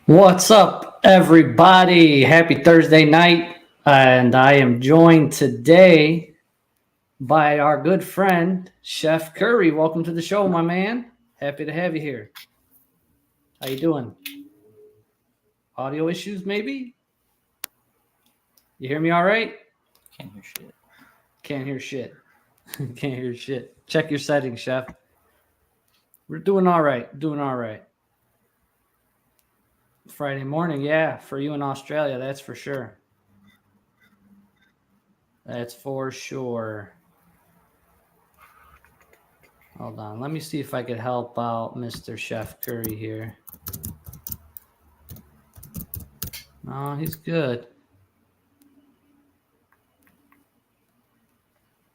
What's up, everybody? Happy Thursday night. And I am joined today by our good friend, Chef Kurry. Welcome to the show, my man. Happy to have you here. How you doing? Audio issues, maybe? You hear me all right? Can't hear shit. Can't hear shit. Can't hear shit. Check your settings, Chef. We're doing all right. Doing all right. Friday morning, yeah, for you in Australia, that's for sure. That's for sure. Hold on. Let me see if I could help out Mr. Chef Kurry here. No, he's good.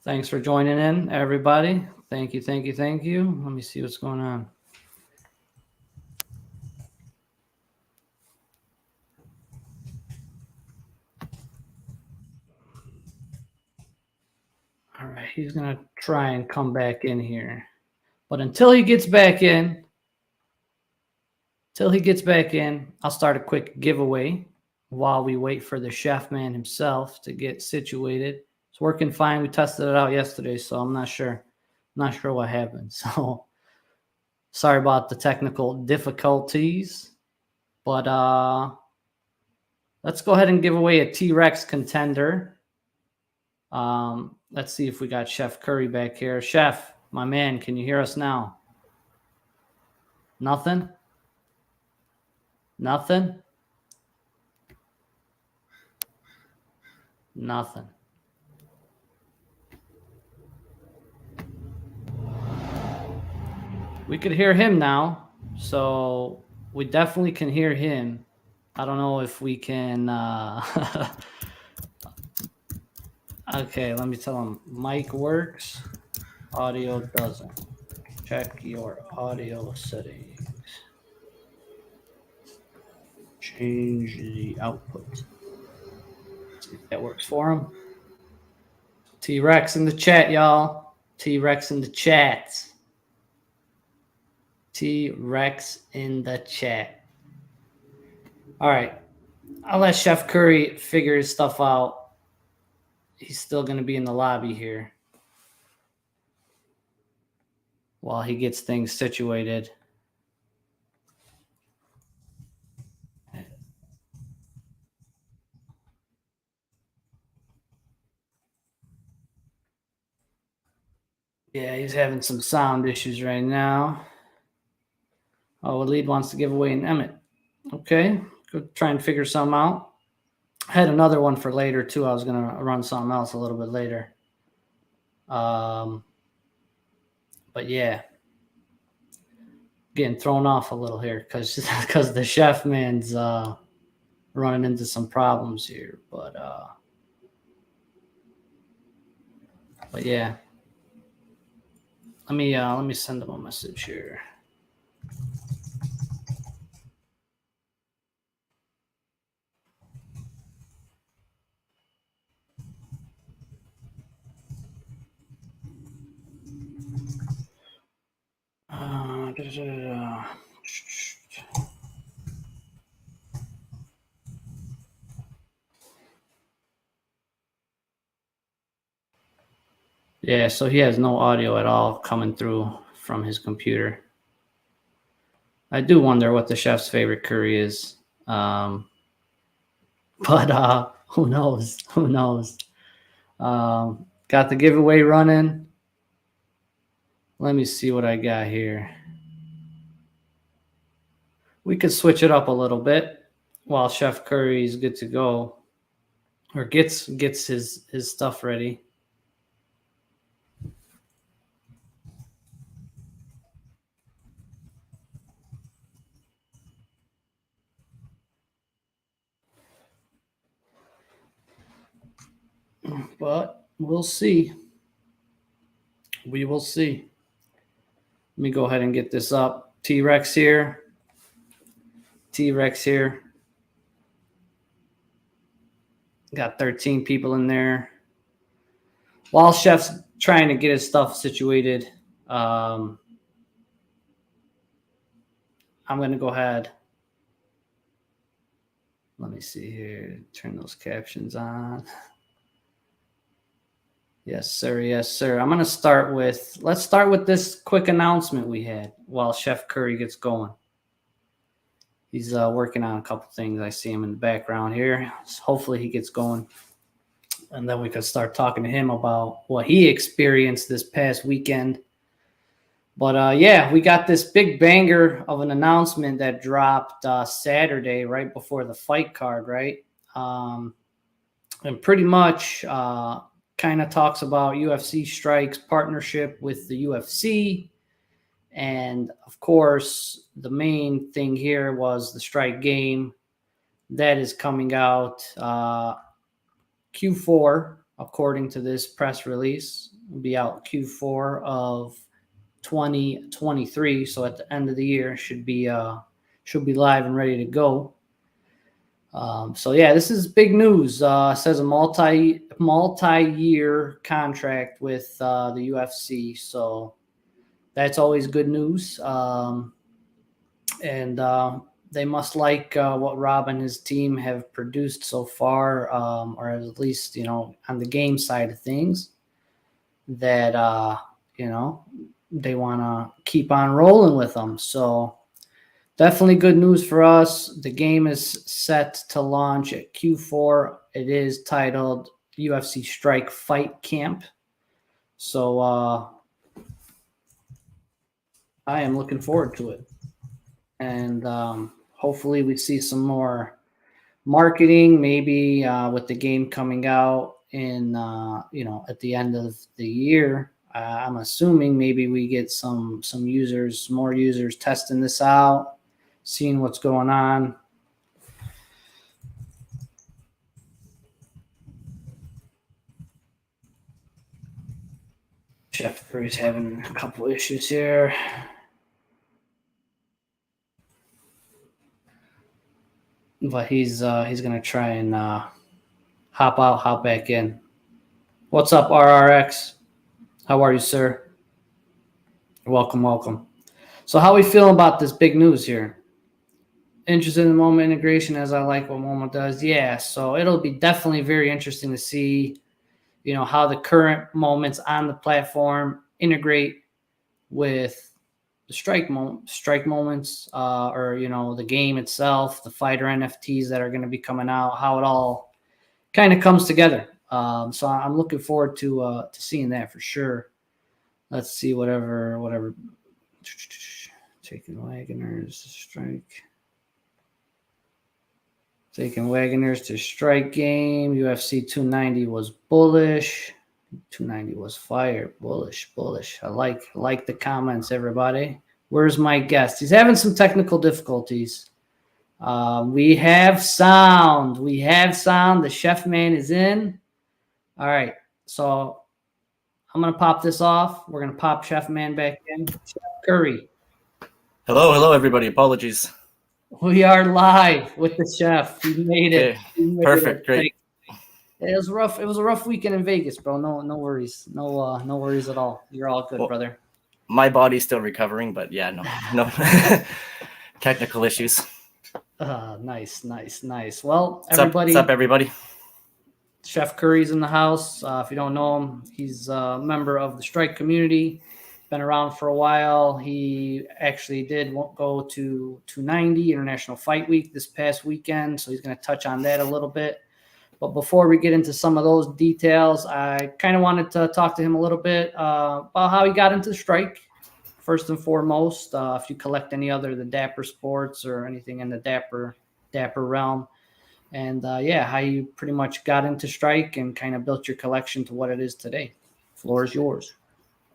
Thanks for joining in, everybody. Thank you, thank you, thank you. Let me see what's going on. All right, he's going to try and come back in here. But until he gets back in, I'll start a quick giveaway while we wait for the chef man himself to get situated. It's working fine. We tested it out yesterday, so I'm not sure. Not sure what happened. So sorry about the technical difficulties. But let's go ahead and give away a T-Rex contender. Let's see if we got Chef Kurry back here. Chef, my man, can you hear us now? Nothing? Nothing? Nothing. We could hear him now, so we definitely can hear him. I don't know if we can... Okay, let me tell him. Mic works, audio doesn't. Check your audio settings. Change the output. See if that works for him. T-Rex in the chat, y'all. T-Rex in the chat. T-Rex in the chat. All right. I'll let Chef Kurry figure his stuff out. He's still going to be in the lobby here while he gets things situated. Yeah, he's having some sound issues right now. Oh, Lead wants to give away an Emmett. Okay, go try and figure something out. I had another one for later, too. I was going to run something else a little bit later. But, yeah. Getting thrown off a little here because the chef man's running into some problems here. But yeah. Let me send him a message here. Yeah, so he has no audio at all coming through from his computer. I do wonder what the chef's favorite curry is. But who knows? Who knows? Got the giveaway running. Let me see what I got here. We could switch it up a little bit while Chef Kurry is good to go, or gets his stuff ready. But we'll see. We will see. Let me go ahead and get this up. T-Rex here. T-Rex here. Got 13 people in there. While Chef's trying to get his stuff situated, I'm going to go ahead Let me see here. Turn those captions on. Yes, sir. Yes, sir. Let's start with this quick announcement we had while Chef Kurry gets going. He's working on a couple things. I see him in the background here. So hopefully he gets going. And then we could start talking to him about what he experienced this past weekend. But yeah, we got this big banger of an announcement that dropped Saturday right before the fight card, right? And pretty much kind of talks about UFC Strike's partnership with the UFC. And of course, the main thing here was the Strike game that is coming out Q4, according to this press release. Will be out Q4 of 2023. So at the end of the year, should be live and ready to go. So yeah, this is big news. Says a multi-year contract with the UFC. So that's always good news. And they must like what Rob and his team have produced so far, or at least, on the game side of things, that, they want to keep on rolling with them. So definitely good news for us. The game is set to launch at Q4. It is titled UFC Strike Fight Camp. So I am looking forward to it. And hopefully we see some more marketing, maybe with the game coming out in, at the end of the year. I'm assuming maybe we get more users testing this out, seeing what's going on. Chef Curry's having a couple issues here. But he's gonna try and hop out, hop back in. What's up, RRX? How are you, sir? Welcome. So how are we feeling about this big news here? Interested in the Moment integration, as I like what Moment does. Yeah, so it'll be definitely very interesting to see, how the current moments on the platform integrate with the strike moments, or the game itself, the fighter NFTs that are going to be coming out, how it all kind of comes together. So I'm looking forward to seeing that for sure. Let's see whatever. Taking Wagoners to strike. Taking Wagoners to strike game. UFC 290 was bullish. 290 was fire. Bullish. I like the comments, everybody. Where's my guest? He's having some technical difficulties. We have sound. The chef man is in. All right. So I'm going to pop this off. We're going to pop Chef Man back in. Chef Kurry. Hello, everybody. Apologies. We are live with the chef. We made it. Perfect. Great. It was rough. It was a rough weekend in Vegas, bro. No worries. No worries at all. You're all good, brother. My body's still recovering, but yeah, no technical issues. Nice. Well, What's up, everybody? Chef Curry's in the house. If you don't know him, he's a member of the Strike community. Been around for a while. He actually did go to 290 International Fight Week this past weekend, so he's going to touch on that a little bit. But before we get into some of those details, I kind of wanted to talk to him a little bit about how he got into the Strike, first and foremost. If you collect any other the Dapper Sports or anything in the Dapper realm. And how you pretty much got into Strike and kind of built your collection to what it is today. Floor is yours.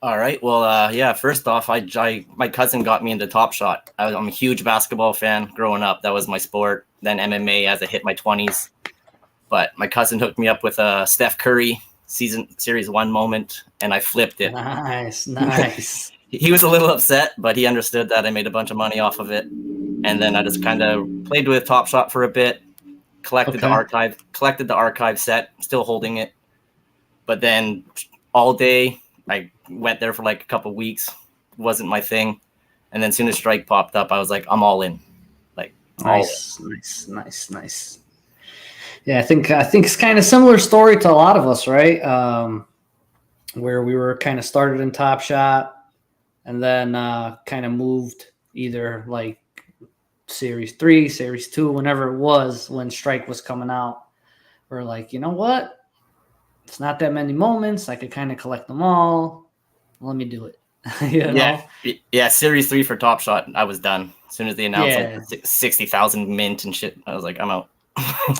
All right. Well, first off, my cousin got me into Top Shot. I'm a huge basketball fan growing up. That was my sport. Then MMA as I hit my 20s. But my cousin hooked me up with a Steph Curry Series 1 moment, and I flipped it. Nice. He was a little upset, but he understood that I made a bunch of money off of it. And then I just kind of played with Top Shot for a bit, collected the archive set, still holding it. But then all day, I went there for like a couple of weeks. Wasn't my thing. And then as soon as Strike popped up, I was like, I'm all in. Nice. Yeah, I think it's kind of similar story to a lot of us, right? Where we were kind of started in Top Shot and then kind of moved either like Series 3, Series 2, whenever it was when Strike was coming out. We're like, you know what? It's not that many moments. I could kind of collect them all. Let me do it. you know? Yeah. Series 3 for Top Shot, I was done as soon as they announced Yeah. like 60,000 mint and shit. I was like, I'm out.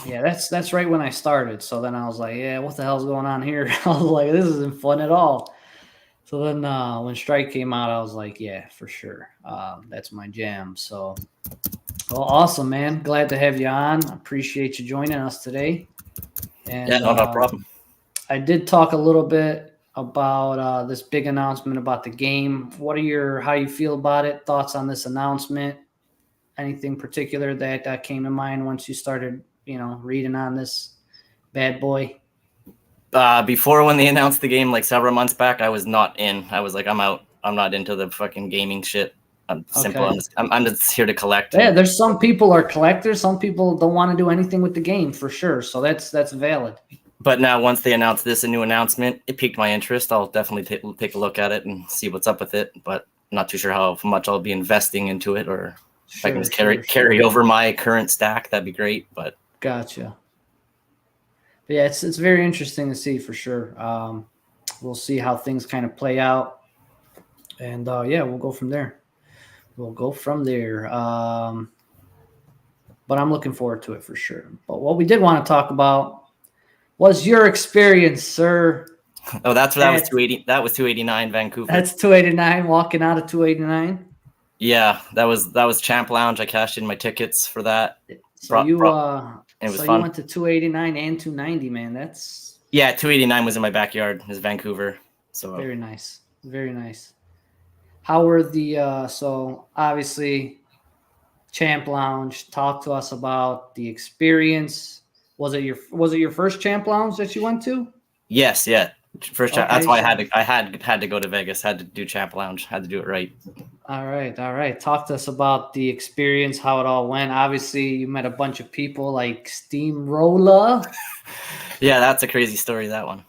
Yeah, that's right when I started. So then I was like, yeah, what the hell's going on here? I was like, this isn't fun at all. So then when Strike came out, I was like, yeah, for sure. That's my jam. So, well, awesome, man. Glad to have you on. Appreciate you joining us today. And Yeah, no problem. I did talk a little bit about this big announcement about the game. How you feel about it? Thoughts on this announcement? Anything particular that came to mind once you started, reading on this bad boy? Before when they announced the game like several months back, I was not in. I was like, I'm out. I'm not into the fucking gaming shit. I'm simple. Okay. I'm just here to collect. Yeah, there's some people are collectors. Some people don't want to do anything with the game for sure. So that's valid. But now, once they announced this, a new announcement, it piqued my interest. I'll definitely take a look at it and see what's up with it. But I'm not too sure how much I'll be investing into it, or if I can just carry over my current stack. That'd be great. But gotcha. But yeah, it's very interesting to see for sure. We'll see how things kind of play out, and yeah, we'll go from there. But I'm looking forward to it for sure. But what we did want to talk about was your experience, sir. Oh, that was 280. That was 289 Vancouver. That's 289. Walking out of 289. Yeah, that was Champ Lounge. I cashed in my tickets for that. So you fun. went to 289 and 290, man. That's 289 was in my backyard. Is Vancouver. So very nice, very nice. How were the so obviously Champ Lounge? Talk to us about the experience. Was it your first Champ Lounge that you went to? Yes, yeah. First, okay, that's why I had to go to Vegas. Had to do Champ Lounge. Had to do it right. All right. Talk to us about the experience, how it all went. Obviously, you met a bunch of people like Steamroller. Yeah, that's a crazy story, that one.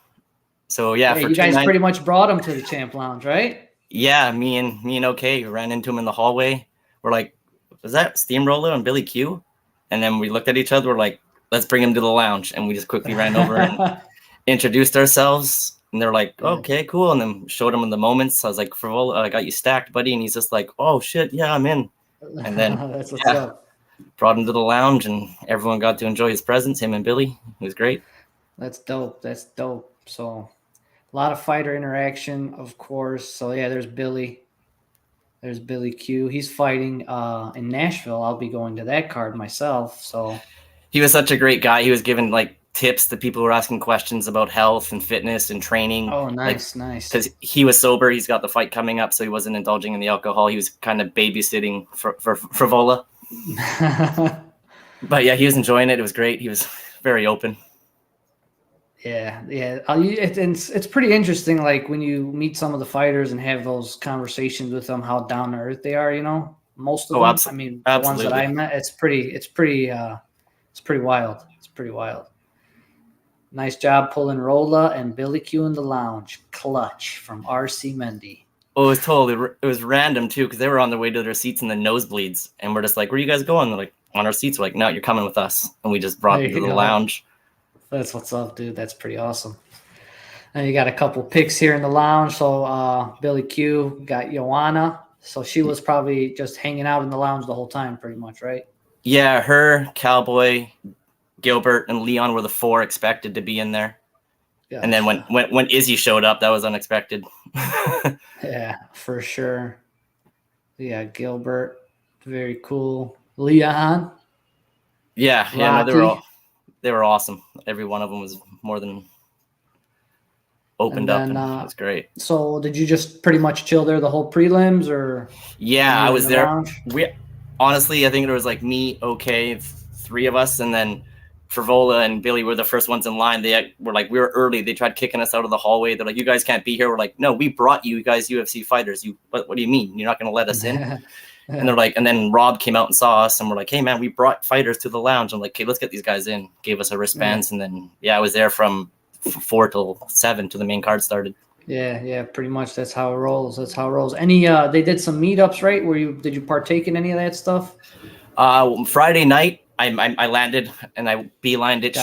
So yeah, you guys pretty much brought him to the Champ Lounge, right? Yeah, me and OK ran into him in the hallway. We're like, was that Steamroller and Billy Q? And then we looked at each other. We're like, let's bring him to the lounge. And we just quickly ran over and introduced ourselves. And they're like, okay, cool. And then showed him in the moments. I was like, Frivola, I got you stacked, buddy. And he's just like, oh, shit, yeah, I'm in. And then that's what's up. Brought him to the lounge, and everyone got to enjoy his presence, him and Billy. It was great. That's dope. So a lot of fighter interaction, of course. So, yeah, there's Billy. There's Billy Q. He's fighting in Nashville. I'll be going to that card myself. So he was such a great guy. He was giving like tips to people who were asking questions about health and fitness and training. Oh, nice. Because he was sober. He's got the fight coming up, so he wasn't indulging in the alcohol. He was kind of babysitting for Frivola. But yeah, he was enjoying it. It was great. He was very open. Yeah. It's pretty interesting. Like when you meet some of the fighters and have those conversations with them, how down to earth they are. Most of them. I mean, the ones that I met, it's pretty wild. It's pretty wild. Nice job pulling Rolla and Billy Q in the lounge. Clutch from RC Mendy. Oh, it was random too, because they were on their way to their seats in the nosebleeds, and we're just like, "Where are you guys going?" They're like, "On our seats." We're like, "No, you're coming with us," and we just brought them to the lounge. That's what's up, dude. That's pretty awesome. And you got a couple picks here in the lounge. So Billy Q got Joanna. So she was probably just hanging out in the lounge the whole time, pretty much, right? Yeah, her, Cowboy, Gilbert, and Leon were the four expected to be in there. Gotcha. And then when Izzy showed up, that was unexpected. Yeah, for sure. Yeah, Gilbert, very cool. Leon. Yeah, no, they were awesome. Every one of them was more than opened up, and it was great. So did you just pretty much chill there the whole prelims, or? Yeah, I was there. Honestly, I think it was like me, OK, three of us, and then Frivola and Billy were the first ones in line. They were like, we were early. They tried kicking us out of the hallway. They're like, you guys can't be here. We're like, no, we brought you guys UFC fighters. What do you mean? You're not going to let us in? And they're like, and then Rob came out and saw us, and we're like, hey man, we brought fighters to the lounge. I'm like, okay, let's get these guys in. Gave us our wristbands, and then I was there from 4 till 7 till the main card started. Yeah, pretty much. That's how it rolls. Any they did some meetups, right? Did you partake in any of that stuff? Friday night, I landed and I beelined it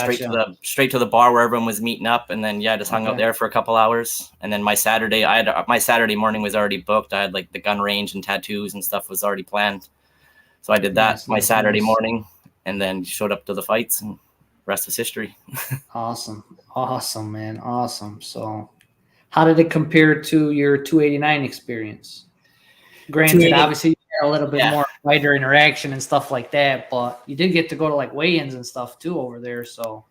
straight to the bar where everyone was meeting up, and then just hung out there for a couple hours. And then my Saturday morning was already booked. I had like the gun range and tattoos and stuff was already planned, so I did that my Saturday morning, and then showed up to the fights, and rest is history. Awesome, man, awesome. So, how did it compare to your 289 experience? Granted, obviously you had a little bit more fighter interaction and stuff like that, but you did get to go to like weigh-ins and stuff too over there. So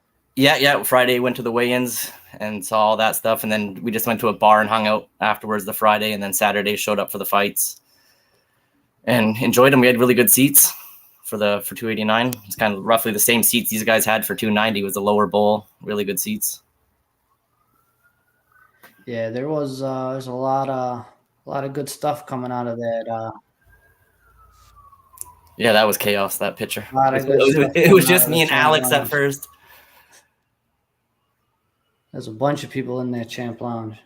Friday went to the weigh-ins and saw all that stuff, and then we just went to a bar and hung out afterwards the Friday, and then Saturday showed up for the fights and enjoyed them. We had really good seats for 289. It's kind of roughly the same seats these guys had for 290. Was the lower bowl, really good seats. Yeah, there's a lot of good stuff coming out of that. Yeah, that was chaos, that picture. It was just me and Alex at first. There's a bunch of people in that champ lounge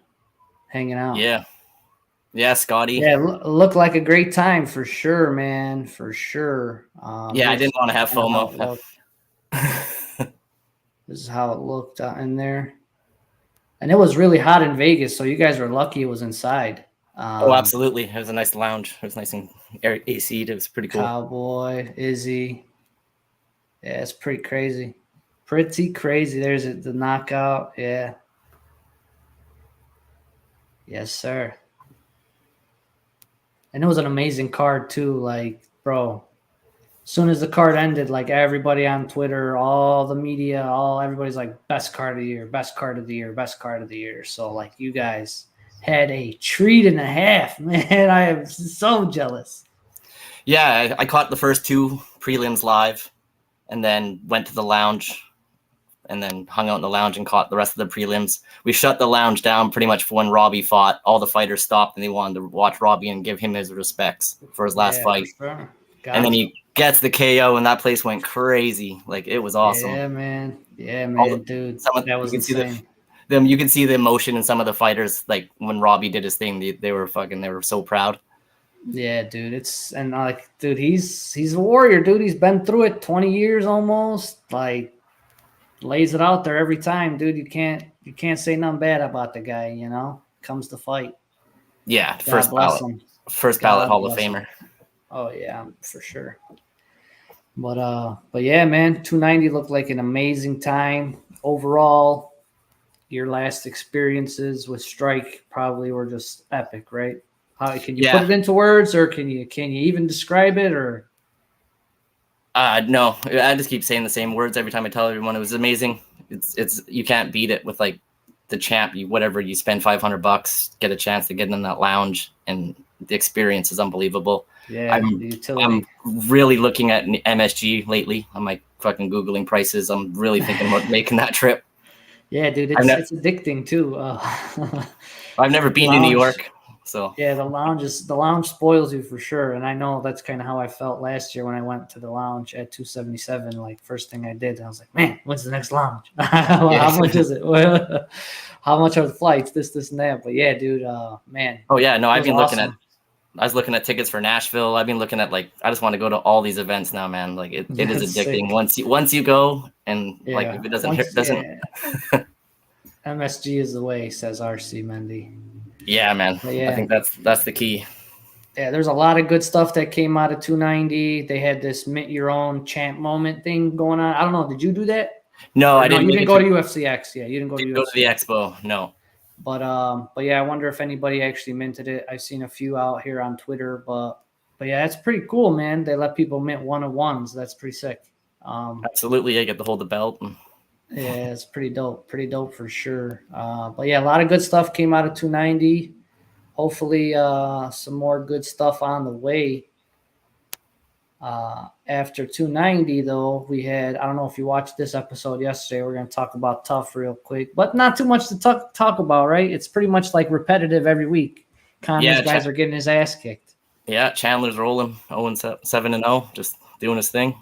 hanging out. Yeah, Scotty. Yeah, looked like a great time for sure, man, for sure. I didn't want to have FOMO. This is how it looked in there. And it was really hot in Vegas, so you guys were lucky it was inside. Absolutely. It was a nice lounge. It was nice and AC'd. It was pretty cool. Cowboy, Izzy. Yeah, it's pretty crazy. Pretty crazy. There's the knockout. Yeah. Yes, sir. And it was an amazing card, too. Like, bro, as soon as the card ended, like everybody on Twitter, all the media, everybody's like, best card of the year, best card of the year, best card of the year. So, like, you guys had a treat and a half, man. I am so jealous. Yeah, I caught the first 2 prelims live and then went to the lounge and then hung out in the lounge and caught the rest of the prelims. We shut the lounge down pretty much for when Robbie fought. All the fighters stopped and they wanted to watch Robbie and give him his respects for his last fight. Sure. And then he gets the KO and that place went crazy. Like, it was awesome. Yeah, man, dude. That was insane. You can see the emotion in some of the fighters. Like when Robbie did his thing, they were so proud. Yeah, dude. Dude, he's a warrior, dude. He's been through it 20 years almost. Like, lays it out there every time, dude. You can't say nothing bad about the guy, comes to fight. Yeah, first ballot Hall of Famer. Oh yeah, for sure. But yeah, man, 290 looked like an amazing time overall. Your last experiences with Strike probably were just epic, right? Can you put it into words, or can you even describe it, or? No, I just keep saying the same words every time I tell everyone. It was amazing. It's you can't beat it with like the champ. Whatever you spend $500, get a chance to get in that lounge, and the experience is unbelievable. Yeah, I'm really looking at MSG lately. I'm like fucking Googling prices. I'm really thinking about making that trip. Yeah, dude, it's addicting too. I've never been to New York, so yeah, the lounge spoils you for sure. And I know that's kind of how I felt last year when I went to the lounge at 277. Like, first thing I did, I was like, man, when's the next lounge? How much is it? How much are the flights? This, and that. But yeah, dude, man. Oh yeah, no, I've been looking at. I was looking at tickets for Nashville. I've been looking at I just want to go to all these events now, man. Like it is addicting once you go, and like if it doesn't. MSG is the way, says RC Mendy. Yeah, man. Yeah. I think that's the key. Yeah, there's a lot of good stuff that came out of 290. They had this mint your own champ moment thing going on. I don't know. Did you do that? No, I didn't. You didn't go to UFC. Yeah, you didn't go to UFC. Go to the expo. No. But yeah, I wonder if anybody actually minted it. I've seen a few out here on Twitter, but yeah, it's pretty cool, man. They let people mint 1-of-1s. That's pretty sick. Absolutely, I get to hold the belt. Yeah, it's pretty dope for sure. But yeah, a lot of good stuff came out of 290. Hopefully, some more good stuff on the way. After 290, though, we had, I don't know if you watched this episode yesterday, we're going to talk about Tough real quick, but not too much to talk about, right? It's pretty much like repetitive every week. Connor's guys are getting his ass kicked. Yeah, Chandler's rolling 0-7-0, just doing his thing.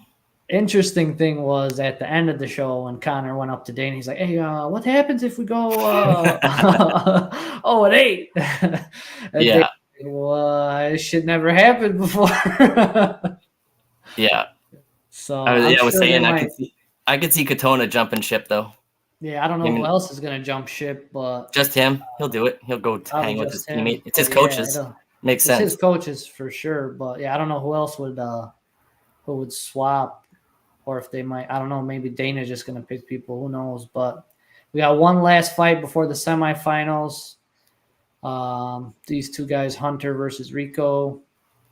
Interesting thing was at the end of the show when Connor went up to Dane, he's like, "Hey, what happens if we go 0-8?" And Yeah. Dane's like, well, this shit never happened before. Yeah. So I was sure they saying might. I could see Katona jumping ship though. Yeah, I don't know who else is gonna jump ship, but just him. He'll do it. He'll go probably hang with his just him. teammate. It's But his coaches. Makes it's his sense. coaches for sure. But yeah, I don't know who else would swap, or if they might. I don't know. Maybe Dana's just gonna pick people. Who knows? But we got one last fight before the semifinals. These two guys, Hunter versus Rico.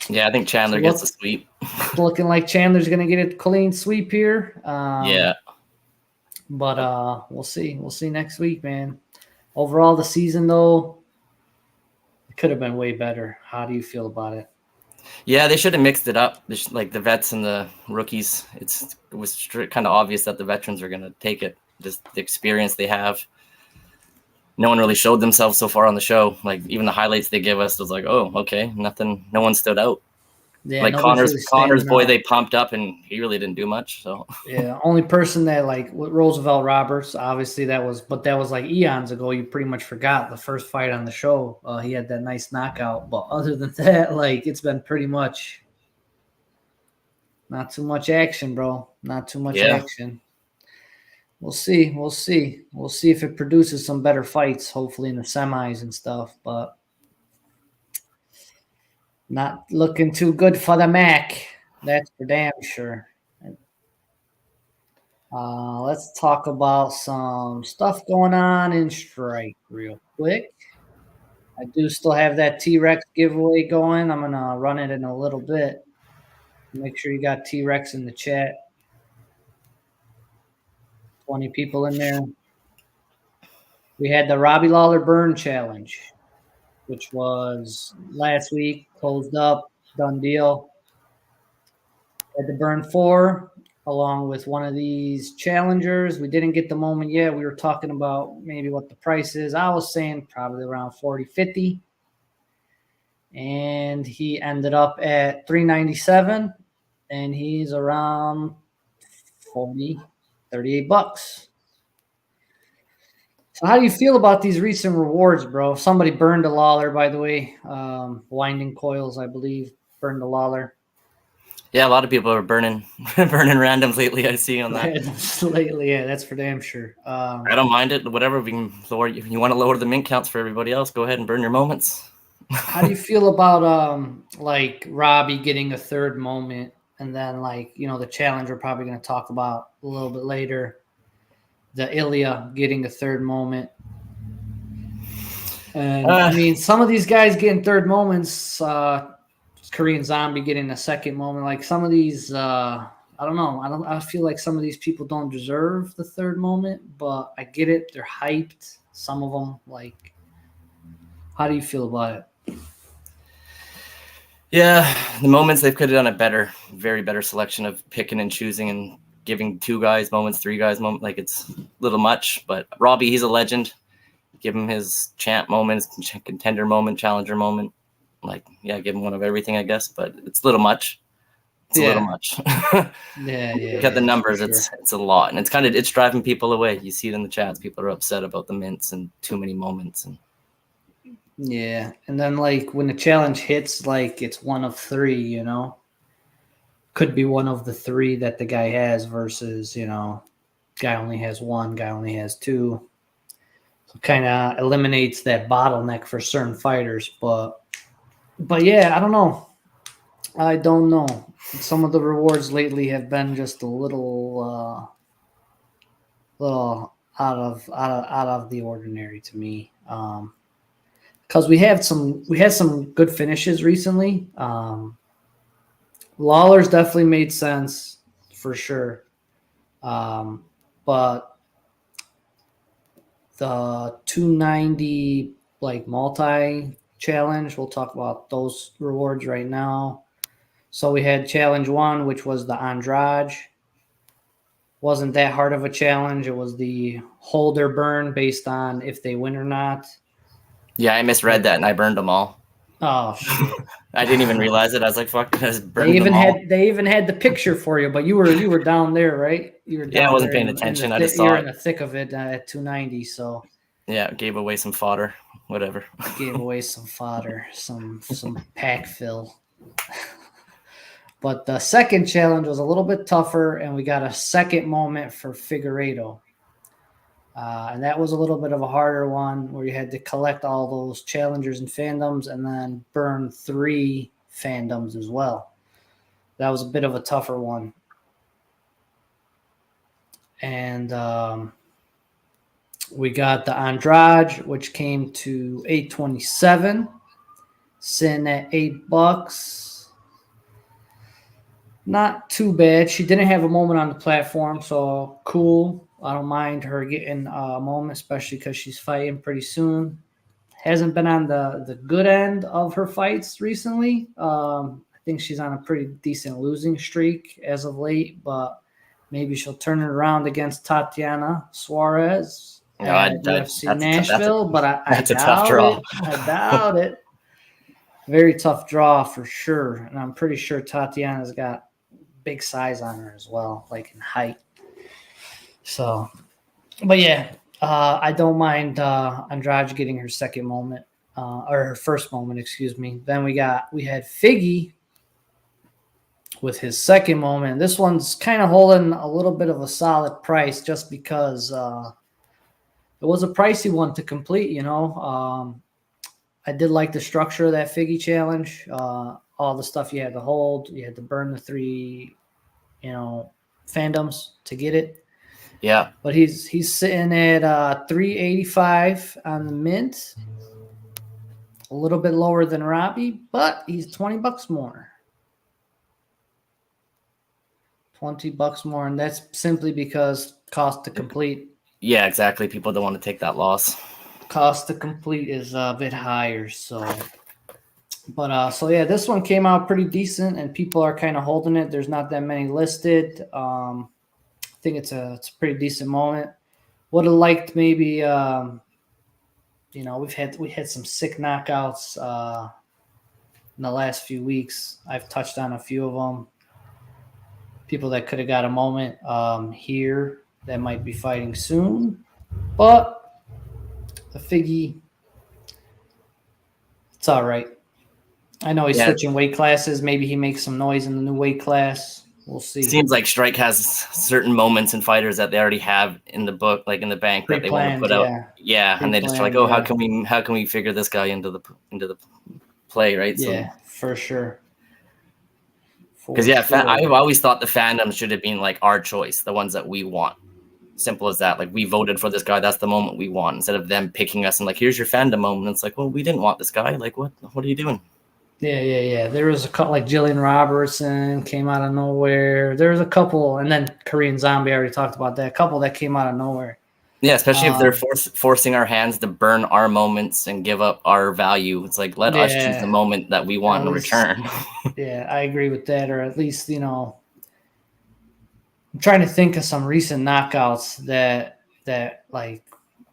Yeah, I think Chandler gets the sweep. Looking like Chandler's gonna get a clean sweep here. Yeah. But we'll see. We'll see next week, man. Overall, the season though, it could have been way better. How do you feel about it? Yeah, they should have mixed it up. Like the vets and the rookies. It was kind of obvious that the veterans are going to take it. Just the experience they have. No one really showed themselves so far on the show. Like even the highlights they give us was like, oh, okay, nothing. No one stood out. Yeah, like Connor's boy, they pumped up, and he really didn't do much. So yeah, only person that like Roosevelt Roberts, obviously that was like eons ago. You pretty much forgot the first fight on the show. He had that nice knockout, but other than that, like it's been pretty much not too much action, bro. Not too much action. We'll see. We'll see. We'll see if it produces some better fights, hopefully in the semis and stuff. But not looking too good for the Mac. That's for damn sure. Let's talk about some stuff going on in Strike real quick. I do still have that T-Rex giveaway going. I'm going to run it in a little bit. Make sure you got T-Rex in the chat. 20 people in there. We had the Robbie Lawler Burn Challenge, which was last week, closed up, done deal. Had to burn 4 along with one of these challengers. We didn't get the moment yet. We were talking about maybe what the price is. I was saying probably around 40, 50. And he ended up at 397, and he's around 40, 38 bucks. So how do you feel about these recent rewards, bro? Somebody burned a Lawler, by the way. Winding Coils, I believe, burned a Lawler. Yeah, a lot of people are burning randoms lately. I see on that. Lately, yeah, that's for damn sure. I don't mind it. Whatever, we can lower. If you want to lower the mint counts for everybody else, go ahead and burn your moments. How do you feel about like Robbie getting a third moment, and then like the challenge we're probably going to talk about a little bit later, the Ilia getting a third moment. And I mean, some of these guys getting third moments, Korean Zombie getting a second moment. Like some of these, I don't know. I feel like some of these people don't deserve the third moment, but I get it. They're hyped. Some of them, like, how do you feel about it? Yeah, the moments they could have done a very better selection of picking and choosing and giving 2 guys moments, 3 guys moments. Like it's a little much, but Robbie, he's a legend. Give him his champ moments, contender moment, challenger moment. Like, yeah, give him one of everything, I guess, but it's a little much. It's a little much. Yeah. Look at the numbers. Sure. It's a lot, and it's driving people away. You see it in the chats. People are upset about the mints and too many moments. And yeah, and then like when the challenge hits, like it's one of 3. Could be one of the 3 that the guy has versus guy only has 1, guy only has 2. So kind of eliminates that bottleneck for certain fighters, but yeah, I don't know. Some of the rewards lately have been just a little out of the ordinary to me. Because we had some good finishes recently. Lawler's definitely made sense for sure. But the 290 like multi challenge, we'll talk about those rewards right now. So we had challenge 1, which was the Andrade. Wasn't that hard of a challenge. It was the hold or burn based on if they win or not. Yeah, I misread that and I burned them all. Oh shit! I didn't even realize it. I was like, "Fuck!" I just burned They even them all. had the picture for you, but you were down there, right? You were Yeah, I down wasn't there paying in attention. the I just you're saw in it. the thick of it at 290. So Yeah, gave away some fodder. Whatever. gave away some fodder, some pack fill. But the second challenge was a little bit tougher, and we got a second moment for Figueiredo. And that was a little bit of a harder one where you had to collect all those challengers and fandoms and then burn 3 fandoms as well. That was a bit of a tougher one. And we got the Andrade, which came to 827, sitting at $8. Not too bad. She didn't have a moment on the platform, so cool. I don't mind her getting a moment, especially because she's fighting pretty soon. Hasn't been on the good end of her fights recently. I think she's on a pretty decent losing streak as of late, but maybe she'll turn it around against Tatiana Suarez at UFC Nashville. But I that's a tough doubt draw. it. I doubt it. Very tough draw for sure, and I'm pretty sure Tatiana's got big size on her as well, like in height. So, but yeah, I don't mind Andrade getting her second moment, or her first moment, excuse me. Then we had Figgy with his second moment. This one's kind of holding a little bit of a solid price just because it was a pricey one to complete. I did like the structure of that Figgy challenge. All the stuff you had to hold, you had to burn the 3, fandoms to get it. Yeah. But he's sitting at 385 on the mint. A little bit lower than Robbie, but he's $20 more. $20 more, and that's simply because cost to complete. Yeah, exactly. People don't want to take that loss. Cost to complete is a bit higher, so. But so yeah, this one came out pretty decent, and people are kind of holding it. There's not that many listed. I think it's a pretty decent moment. Would have liked maybe we had some sick knockouts in the last few weeks. I've touched on a few of them. People that could have got a moment here that might be fighting soon, but the Figgy, it's all right. I know he's switching weight classes. Maybe he makes some noise in the new weight class. We'll see. It seems like Strike has certain moments and fighters that they already have in the book, like in the bank, that they want to put out. Yeah, and they just like, oh, how can we figure this guy into the play, right? Yeah, for sure. Because I've always thought the fandom should have been like our choice, the ones that we want. Simple as that. Like, we voted for this guy, that's the moment we want, instead of them picking us and like, here's your fandom moment. It's like, well, we didn't want this guy. Like, what are you doing? Yeah. There was a couple, like Jillian Robertson came out of nowhere. There was a couple, and then Korean Zombie, I already talked about that. A couple that came out of nowhere. Yeah, especially if they're forcing our hands to burn our moments and give up our value. It's like, let us choose the moment that we want in return. Yeah, I agree with that. Or at least, I'm trying to think of some recent knockouts that like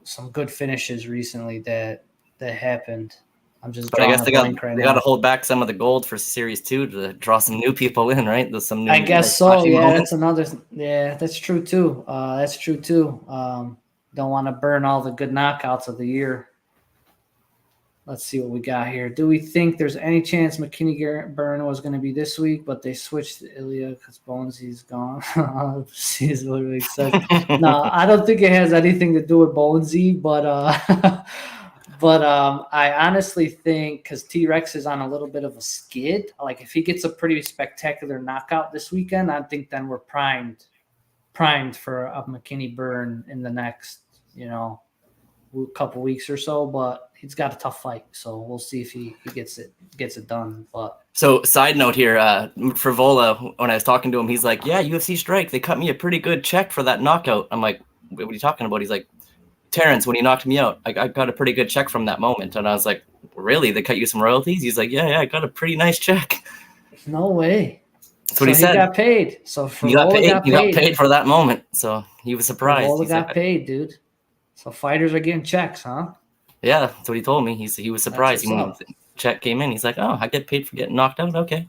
some good finishes recently that happened. I'm just. But I guess they got to hold back some of the gold for Series 2 to draw some new people in, right? There's some new. I guess so. Yeah, moments. That's another. Yeah, that's true too. Don't want to burn all the good knockouts of the year. Let's see what we got here. Do we think there's any chance McKinney Burn was going to be this week, but they switched to Ilia because Bonesy's gone? She's literally says. No, I don't think it has anything to do with Bonesy, but I honestly think because T-Rex is on a little bit of a skid, like if he gets a pretty spectacular knockout this weekend, I think then we're primed for a McKinney Burn in the next, couple weeks or so. But he's got a tough fight, so we'll see if he gets it done. But so, side note here, for Vola, when I was talking to him, he's like, "Yeah, UFC Strike, they cut me a pretty good check for that knockout." I'm like, "What are you talking about?" He's like, "Terrence, when he knocked me out, I got a pretty good check from that moment." And I was like, "Really? They cut you some royalties?" He's like, "Yeah, I got a pretty nice check." No way. That's what he said. He got paid. So he got paid for that moment. So he was surprised. He got paid, dude. So fighters are getting checks, huh? Yeah, that's what he told me. He was surprised. check came in. He's like, "Oh, I get paid for getting knocked out. Okay."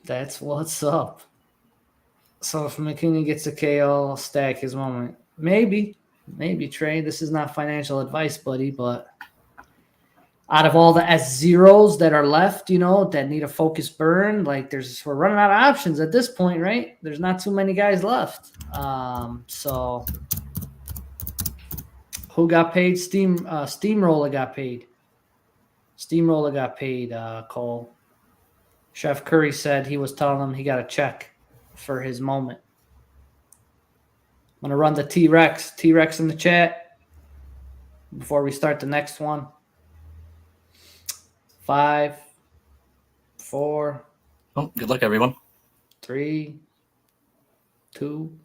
That's what's up. So if McKinney gets a KO, I'll stack his moment. Maybe Trey. This is not financial advice, buddy, but out of all the S0s that are left, that need a focus burn, like we're running out of options at this point, right? There's not too many guys left. So who got paid? Steamroller got paid. Steamroller got paid, Cole. Chef Kurry said he was telling him he got a check for his moment. I'm going to run the T-Rex in the chat before we start the next one. 5, 4. Oh, good luck, everyone. 3, 2.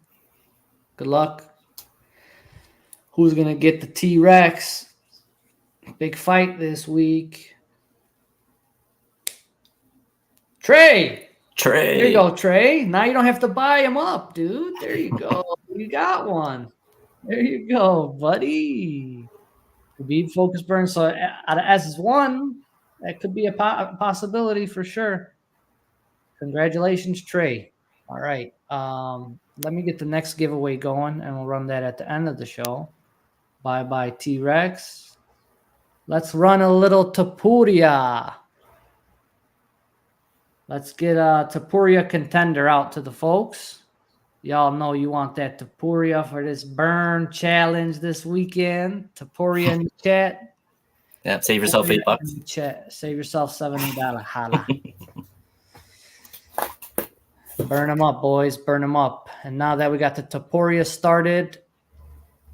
Good luck. Who's going to get the T-Rex? Big fight this week. Trey. There you go, Trey. Now you don't have to buy him up, dude. There you go. You got one. There you go, buddy. Khabib focus burn. So out of S1, that could be a possibility for sure. Congratulations, Trey. All right. Let me get the next giveaway going, and we'll run that at the end of the show. Bye-bye, T-Rex. Let's run a little Topuria. Let's get a Topuria contender out to the folks. Y'all know you want that Topuria for this burn challenge this weekend. Topuria in the chat. Yeah, save yourself $8. In the chat. Save yourself $70. Holla. Burn them up, boys. Burn them up. And now that we got the Topuria started,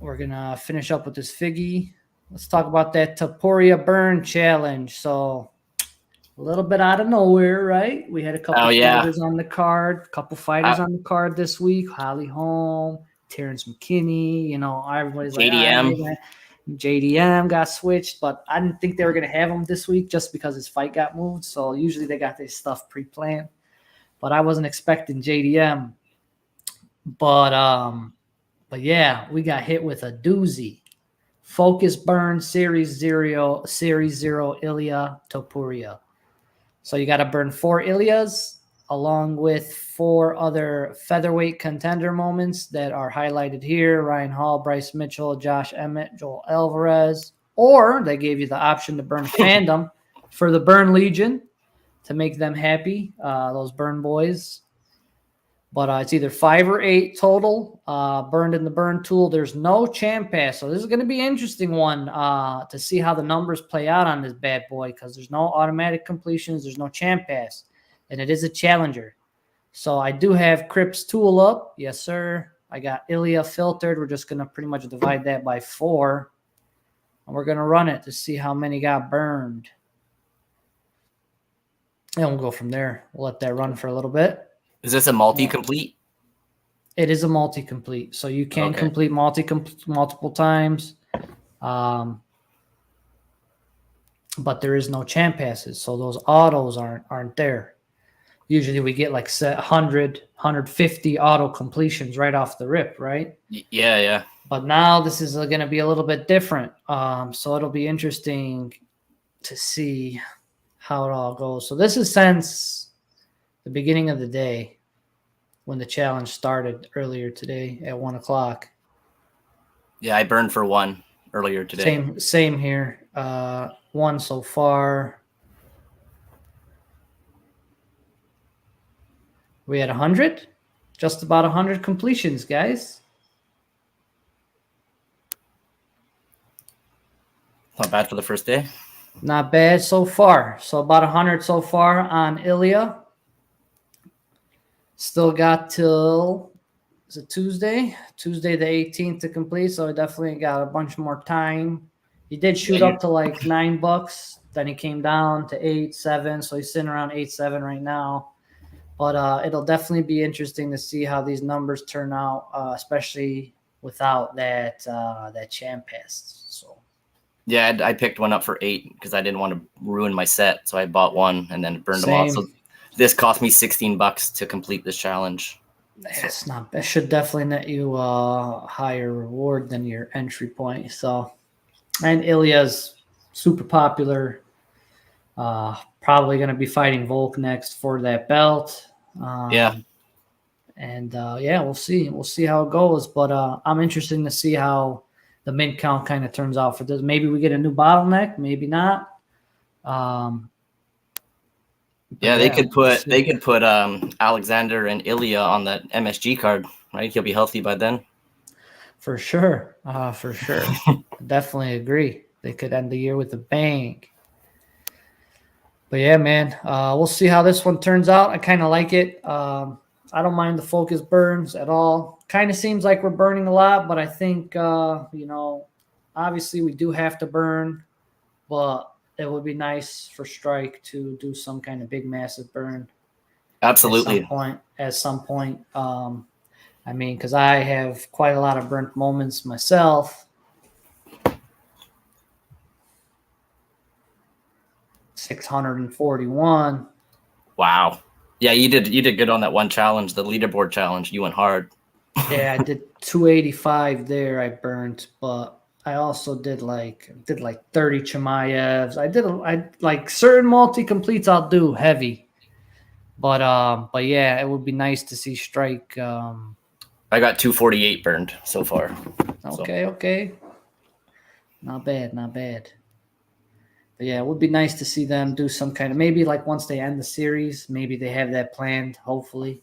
we're going to finish up with this Figgy. Let's talk about that Topuria burn challenge. So a little bit out of nowhere, right? We had a couple fighters on the card, this week. Holly Holm, Terrence McKinney, everybody's JDM. Like, JDM got switched, but I didn't think they were going to have him this week just because his fight got moved. So usually they got their stuff pre-planned, but I wasn't expecting JDM. But yeah, we got hit with a doozy. Focus burn series 0 Ilia Topuria. So you got to burn 4 Ilias along with 4 other featherweight contender moments that are highlighted here. Ryan Hall, Bryce Mitchell, Josh Emmett, Joel Alvarez. Or they gave you the option to burn fandom for the Burn Legion to make them happy, those burn boys. But it's either 5 or 8 total burned in the burn tool. There's no champ pass. So this is going to be an interesting one to see how the numbers play out on this bad boy because there's no automatic completions. There's no champ pass. And it is a challenger. So I do have Cripps tool up. Yes, sir. I got Ilia filtered. We're just going to pretty much divide that by 4. And we're going to run it to see how many got burned. And we'll go from there. We'll let that run for a little bit. Is this a multi-complete? It is a multi-complete, so you can complete multiple times, but there is no champ passes, so those autos aren't there. Usually we get like 100, 150 auto completions right off the rip, right? Yeah. But now this is going to be a little bit different, so it'll be interesting to see how it all goes. So this is since the beginning of the day when the challenge started earlier today at 1:00. Yeah, I burned for 1 earlier today. Same here. 1 so far. We had 100, just about 100 completions, guys. Not bad for the first day. Not bad so far. So about 100 so far on Ilia. Still got till, is it Tuesday the 18th to complete, so I definitely got a bunch more time. He did shoot up to like $9, then he came down to 8, 7, so he's sitting around 8, 7 right now. But it'll definitely be interesting to see how these numbers turn out, especially without that champ pass. So yeah, I picked one up for 8 because I didn't want to ruin my set, so I bought one and then burned them all. So this cost me $16 to complete this challenge. It's not. It should definitely net you a higher reward than your entry point. So, and Ilia's super popular. Probably going to be fighting Volk next for that belt. Yeah. And we'll see. We'll see how it goes. But I'm interested to see how the mint count kind of turns out for this. Maybe we get a new bottleneck, maybe not. They could put Alexander and Ilia on that MSG card, right? He'll be healthy by then. For sure. Definitely agree. They could end the year with a bang. But yeah, man, we'll see how this one turns out. I kind of like it. I don't mind the focus burns at all. Kind of seems like we're burning a lot, but I think, obviously we do have to burn, but it would be nice for Strike to do some kind of big, massive burn. Absolutely. At some point. Because I have quite a lot of burnt moments myself. $641. Wow. Yeah, you did good on that one challenge, the leaderboard challenge. You went hard. Yeah, I did 285 there. I burnt, but I also did like 30 Chimaevs. I like certain multi completes. I'll do heavy, but yeah, it would be nice to see Strike. I got 248 burned so far. Okay, not bad. But yeah, it would be nice to see them do some kind of, maybe like once they end the series, maybe they have that planned, hopefully.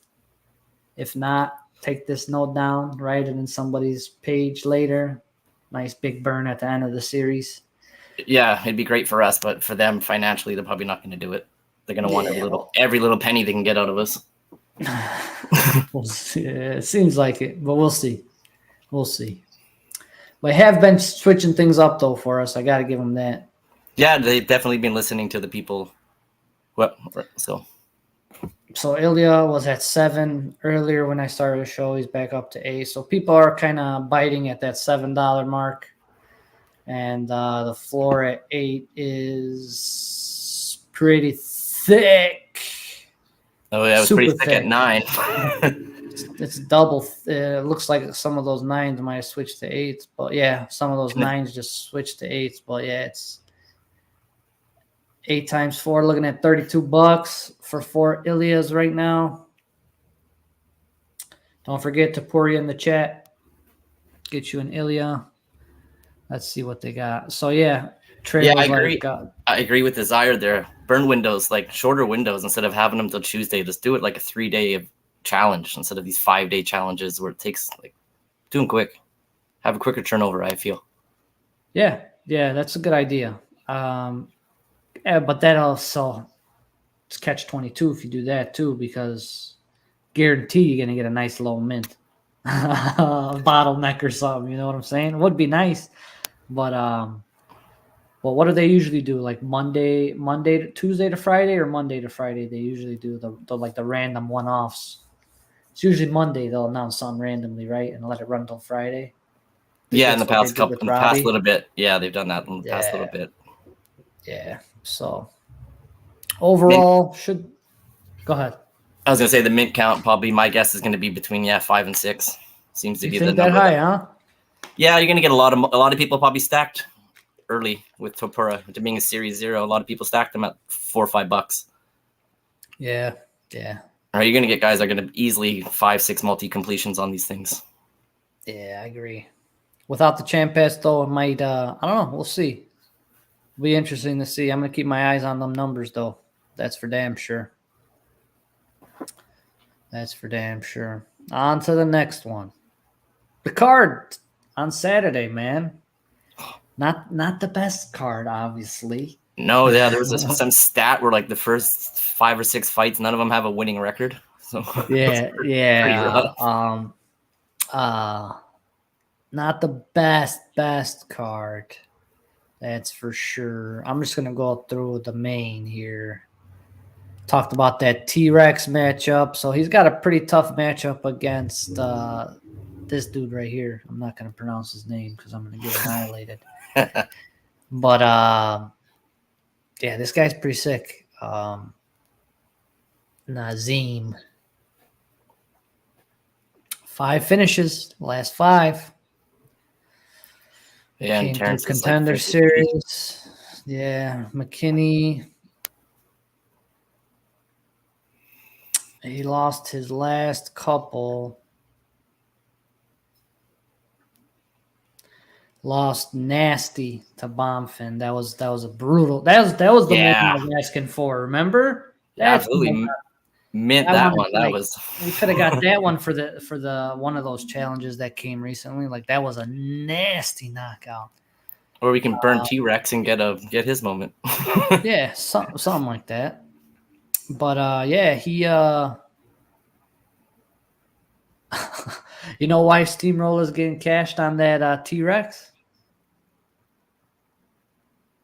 If not, take this note down, write it in somebody's page later. Nice big burn at the end of the series. Yeah, it'd be great for us, but for them financially, they're probably not going to do it. They're going to want every little penny they can get out of us. We'll see. It seems like it, but we'll see. They have been switching things up though for us. I got to give them that. Yeah, they've definitely been listening to the people. So Ilia was at 7 earlier when I started the show. He's back up to 8. So people are kind of biting at that $7 mark. And the floor at 8 is pretty thick. Oh, yeah, it was pretty thick at 9. It's double. It looks like some of those 9s might have switched to 8s. But yeah, some of those 9s just switched to 8s. But yeah, it's 8 times 4, looking at $32 for 4 Ilias right now. Don't forget Topuria in the chat. Get you an Ilia. Let's see what they got. So yeah, I agree. I agree with Desire there. Burn windows, like shorter windows, instead of having them till Tuesday. Just do it like a 3-day challenge instead of these 5-day challenges where it takes do them quick. Have a quicker turnover, I feel. Yeah, that's a good idea. But that also it's catch-22 if you do that too, because guarantee you're gonna get a nice low mint bottleneck or something. You know what I'm saying? It would be nice, but what do they usually do? Like Monday to Tuesday to Friday, or Monday to Friday? They usually do the random one-offs. It's usually Monday they'll announce something randomly, right, and let it run till Friday. In the past little bit. Yeah, they've done that in the past little bit. Yeah. So overall, go ahead. I was gonna say the mint count. Probably my guess is going to be between 5 and 6. Seems to be the number. That high, huh? Yeah, you're going to get a lot of people probably stacked early with Topuria. To being a Series 0, a lot of people stacked them at $4 or $5. Yeah. Or you're going to get guys that are going to easily 5-6 multi completions on these things. Yeah, I agree. Without the champ pass, though, it might. I don't know. We'll see. It'll be interesting to see. I'm gonna keep my eyes on them numbers, though. That's for damn sure. On to the next one. The card on Saturday, man. Not the best card, obviously. No, yeah, there was some stat where the first 5 or 6 fights, none of them have a winning record. So yeah. Not the best card. That's for sure. I'm just gonna go through the main here. Talked about that T-Rex matchup. So he's got a pretty tough matchup against this dude right here. I'm not gonna pronounce his name because I'm gonna get annihilated. But this guy's pretty sick. Nazim. 5 finishes, last 5. Yeah, Came through Contender Series. Yeah, McKinney. He lost his last couple. Lost nasty to Bonfin. That was a brutal. That was the moment I was asking for. Remember? Yeah, That's absolutely. Mint that one. That was. We could have got that one for the one of those challenges that came recently. Like that was a nasty knockout. Or we can burn T-Rex and get his moment. Yeah, something like that. But yeah, he you know why Steamroller's getting cashed on that T-Rex?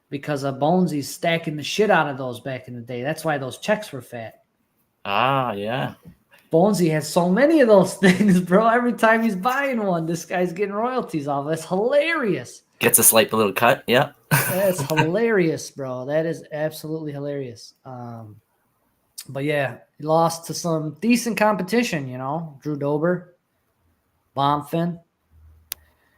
Because Bonesy's stacking the shit out of those back in the day. That's why those checks were fat. Ah, yeah. Bonesy has so many of those things, bro. Every time he's buying one, this guy's getting royalties off. That's hilarious. Gets a slight little cut. Yeah. That's hilarious, bro. That is absolutely hilarious. But yeah, he lost to some decent competition, you know, Drew Dober, Bonfin.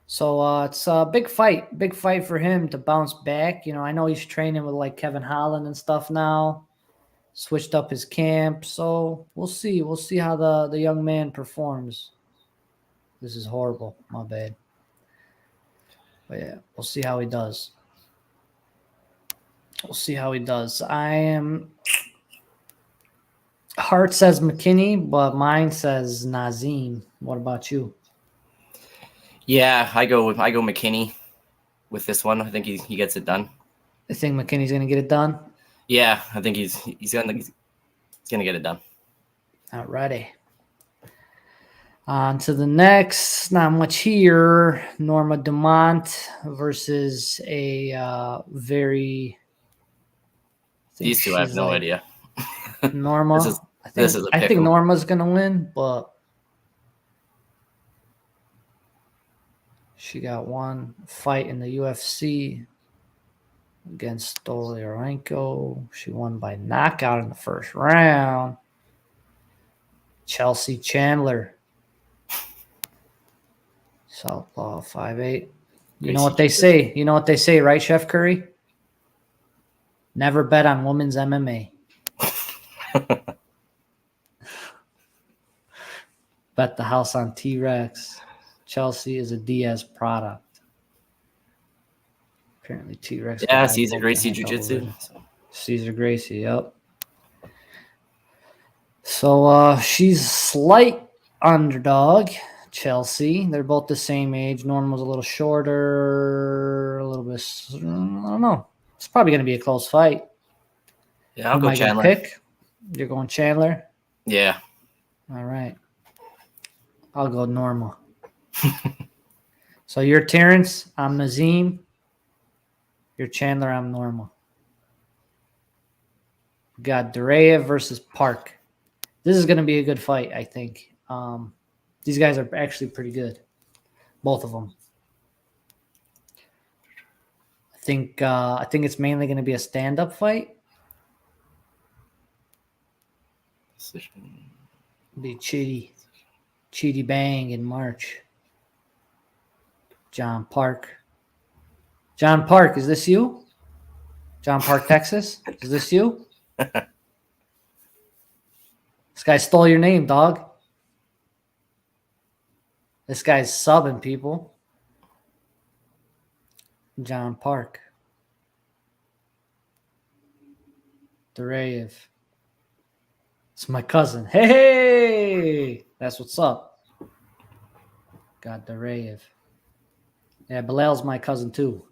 So it's a big fight for him to bounce back. You know, I know he's training with like Kevin Holland and stuff now. Switched up his camp, so we'll see. We'll see how the young man performs. This is horrible. My bad. But yeah, we'll see how he does. We'll see how he does. Heart says McKinney, but mine says Nazim. What about you? Yeah, I go McKinney with this one. I think he gets it done. I think McKinney's gonna get it done. Yeah, I think he's gonna get it done. Alrighty. On to the next. Not much here. Norma Dumont versus a very. These two, I have no idea. Norma. I think Norma's gonna win, but she got one fight in the UFC against Stolyarenko. She won by knockout in the first round. Chelsea Chandler. Southpaw 5'8". You know what they say. You know what they say, right, Chef Curry? Never bet on women's MMA. Bet the house on T-Rex. Chelsea is a Diaz product. Apparently T-Rex. Yeah, Cesar Gracie Jiu-Jitsu. Cesar Gracie, yep. So she's slight underdog, Chelsea. They're both the same age. Norma's a little shorter, a little bit. I don't know. It's probably going to be a close fight. Yeah, I'll go Chandler. Pick? You're going Chandler? Yeah. All right. I'll go Norma. So you're Terrence. I'm Nazim. You're Chandler. I'm Norma. We got Dureyev versus Park. This is going to be a good fight, I think. These guys are actually pretty good. Both of them. I think it's mainly going to be a stand-up fight. Be Chitty Bang in March. John Park. John Park, is this you? John Park, Texas? Is this you? This guy stole your name, dog. This guy's subbing people. John Park. Dureyev. It's my cousin. Hey! That's what's up. Got Dureyev. Yeah, Bilal's my cousin too.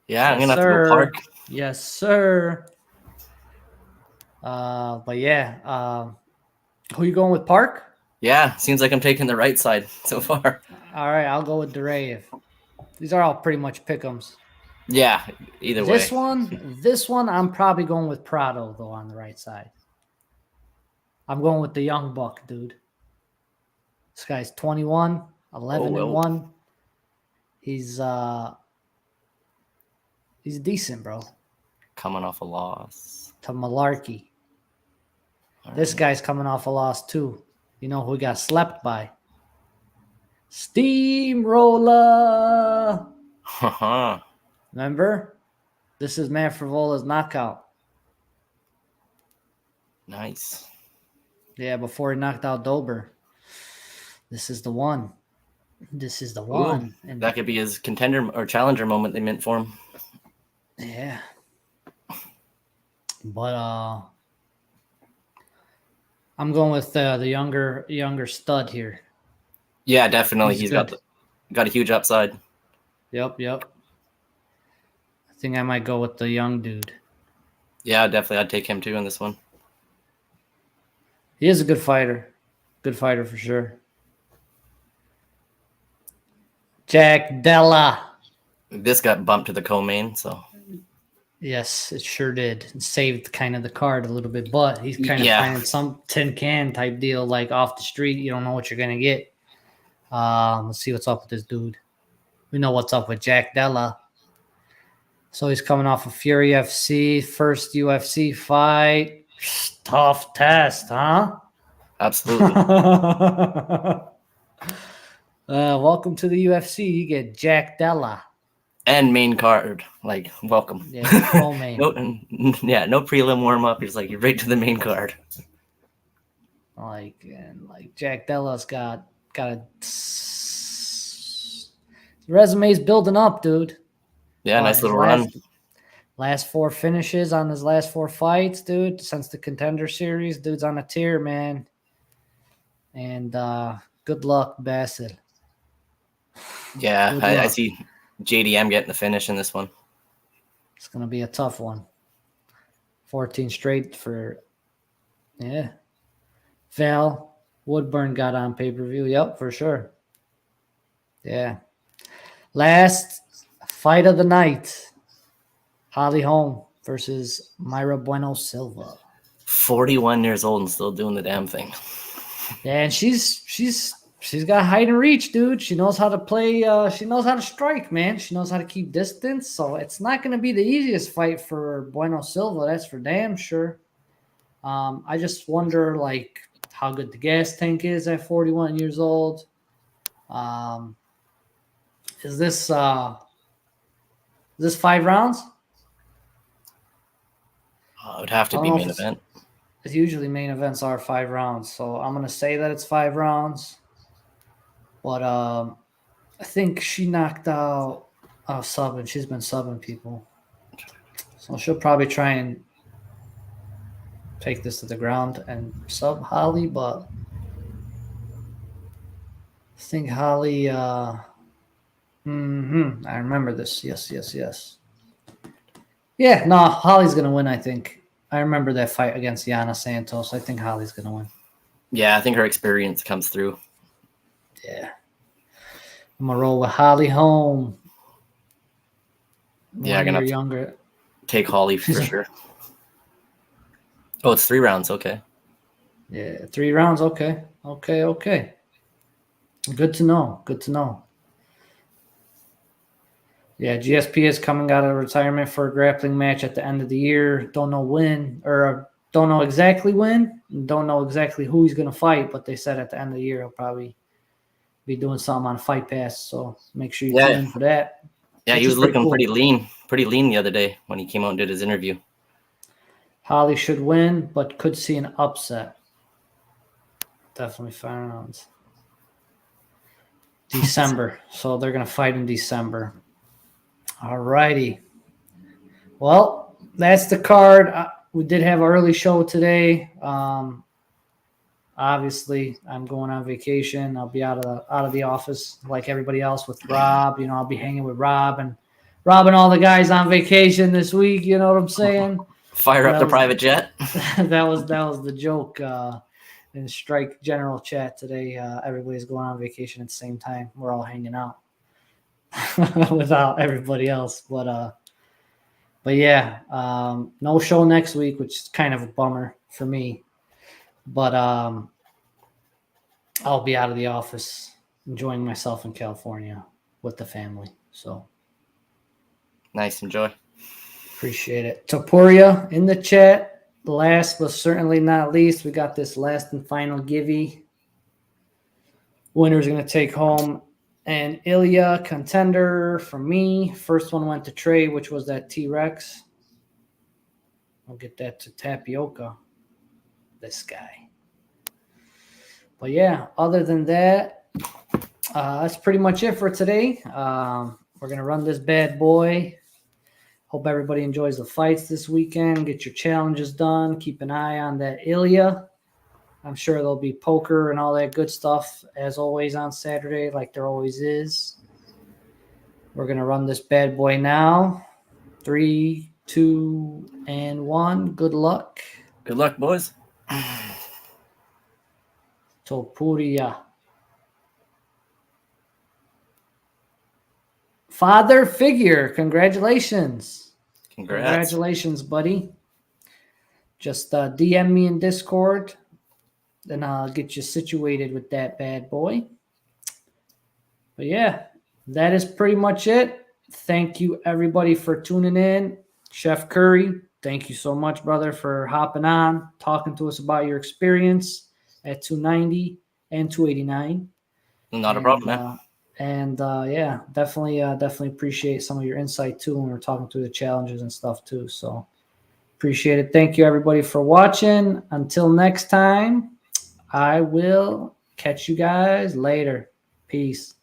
Yeah, I'm going to have to go Park. Yes, sir. But yeah, who you going with, Park? Yeah, seems like I'm taking the right side so far. All right, I'll go with Dureyev. These are all pretty much pick'ems. Yeah, either way. This one, I'm probably going with Prado though on the right side. I'm going with the young buck, dude. This guy's 21, 11-1. He's decent, bro. Coming off a loss to Malarkey. This guy's coming off a loss too. You know who got slept by? Steamroller. Remember? This is Matt Frivola's knockout. Nice. Yeah, before he knocked out Dober. This is the one. This is the one. Ooh, and that could be his contender or challenger moment they meant for him. Yeah. But I'm going with the younger stud here. Yeah, definitely. He's got a huge upside. Yep. I think I might go with the young dude. Yeah, definitely. I'd take him too in this one. He is a good fighter. Good fighter for sure. Jack Della. This got bumped to the co-main, so. Yes, it sure did. It saved kind of the card a little bit, but he's kind of finding some tin can type deal, like off the street. You don't know what you're going to get. Let's see what's up with this dude. We know what's up with Jack Della. So he's coming off of Fury FC, first UFC fight. Tough test, huh? Absolutely. Welcome to the UFC. You get Jack Della. And main card. Like, welcome. Yeah, co-main. No prelim warm-up. He's like, you're right to the main card. Like Jack Della's got a resume's building up, dude. Yeah, nice little run. Last 4 finishes on his last 4 fights, dude. Since the Contender Series, dude's on a tear, man. And good luck, Bassett. Yeah, I see JDM getting the finish in this one. It's gonna be a tough one. 14 straight for Val Woodburn got on pay-per-view. Yep, for sure. Yeah. Last fight of the night. Holly Holm versus Mayra Bueno Silva. 41 years old and still doing the damn thing. Yeah, and she's got height and reach, dude. She knows how to play. She knows how to strike, man. She knows how to keep distance. So it's not going to be the easiest fight for Bueno Silva. That's for damn sure. I just wonder, like, how good the gas tank is at 41 years old. Is this 5 rounds? It would have to be main event. Usually main events are 5 rounds, so I'm going to say that it's 5 rounds. But I think she knocked out subbing. She's been subbing people. So she'll probably try and take this to the ground and sub Holly, but I think Holly I remember this. Yes. Yeah, no, Holly's going to win, I think. I remember that fight against Yana Santos. I think Holly's going to win. Yeah, I think her experience comes through. Yeah. I'm going to roll with Holly Holm. Yeah, I'm going to younger. Take Holly for sure. Oh, it's 3 rounds. Okay. Yeah, 3 rounds. Okay. Good to know. Yeah, GSP is coming out of retirement for a grappling match at the end of the year. Don't know when, or don't know exactly when. Don't know exactly who he's going to fight, but they said at the end of the year he'll probably be doing something on Fight Pass. So make sure you tune in for that. Yeah, he was looking pretty lean the other day when he came out and did his interview. Holly should win, but could see an upset. Definitely 5 rounds. December. So they're going to fight in December. All righty. Well, that's the card. We did have an early show today. Obviously, I'm going on vacation. I'll be out of the office like everybody else with Rob. You know, I'll be hanging with Rob and all the guys on vacation this week. You know what I'm saying? Fire up the private jet. That was the joke in Strike General Chat today. Everybody's going on vacation at the same time. We're all hanging out without everybody else. But yeah, no show next week, which is kind of a bummer for me. But I'll be out of the office enjoying myself in California with the family. So nice. Enjoy. Appreciate it. Topuria in the chat. Last but certainly not least, we got this last and final givey. Winner's going to take home And Ilia, contender for me. First one went to Trey, which was that T-Rex. I'll get that to Tapioca. This guy. But yeah, other than that, that's pretty much it for today. We're going to run this bad boy. Hope everybody enjoys the fights this weekend. Get your challenges done. Keep an eye on that Ilia. I'm sure there'll be poker and all that good stuff, as always, on Saturday, like there always is. We're going to run this bad boy now. 3, 2, and 1. Good luck. Good luck, boys. Topuria. Father figure. Congratulations. Congrats. Congratulations, buddy. Just DM me in Discord. Then I'll get you situated with that bad boy. But yeah, that is pretty much it. Thank you, everybody, for tuning in. Chef Kurry, thank you so much, brother, for hopping on, talking to us about your experience at 290 and 289. Not a problem, man. Yeah, definitely appreciate some of your insight too when we're talking through the challenges and stuff too. So appreciate it. Thank you, everybody, for watching. Until next time, I will catch you guys later. Peace.